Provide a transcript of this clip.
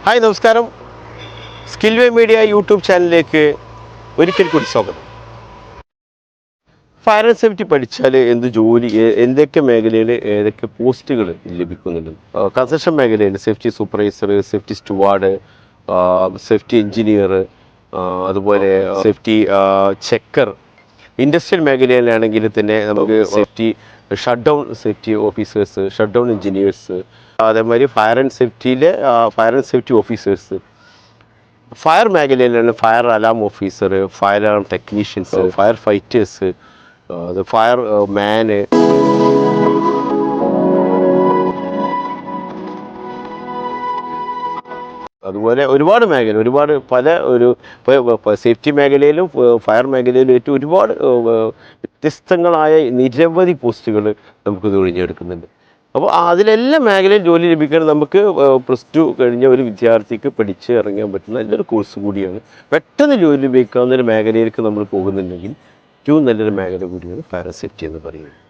Hi നമസ്കാരം. Skillway media YouTube ചാനലിലേക്ക് ഒരിക്കൽ കൂടി സ്വാഗതം. ഫയർ ആൻഡ് സേഫ്റ്റി പഠിച്ചാൽ എന്ത് ജോലി, എന്തൊക്കെ മേഖലയിൽ ഏതൊക്കെ പോസ്റ്റുകൾ ലഭിക്കുന്നുണ്ട്? കൺസ്ട്രക്ഷൻ മേഖലയിൽ safety supervisor, safety steward, safety engineer, അതുപോലെ സേഫ്റ്റി ചെക്കർ. ഇൻഡസ്ട്രിയൽ മേഖലയിലാണെങ്കിൽ തന്നെ നമുക്ക് safety shut down safety officers, shut down engineers, അതേമാതിരി fire and safety officers. Fire മേഖലയിലാണ് fire alarm officer, fire alarm technicians, firefighters, fireman. അതുപോലെ ഒരുപാട് മേഖല, safety മേഖലയിലും ഫയർ മേഖലയിലും ഏറ്റവും ഒരുപാട് വ്യത്യസ്തങ്ങളായ നിരവധി പോസ്റ്റുകൾ നമുക്ക് ഒഴിഞ്ഞെടുക്കുന്നുണ്ട്. അപ്പോൾ അതിലെല്ലാം മേഖലയിൽ ജോലി ലഭിക്കാൻ നമുക്ക് +2 കഴിഞ്ഞ ഒരു വിദ്യാർത്ഥിക്ക് പഠിച്ച് ഇറങ്ങാൻ പറ്റുന്ന നല്ലൊരു കോഴ്സ് കൂടിയാണ്. പെട്ടെന്ന് ജോലി ലഭിക്കാവുന്ന ഒരു മേഖലയിലേക്ക് നമ്മൾ പോകുന്നുണ്ടെങ്കിൽ ഏറ്റവും നല്ലൊരു മേഖല കൂടിയാണ് ഫയർ ആൻഡ് സേഫ്റ്റി എന്ന് പറയുന്നത്.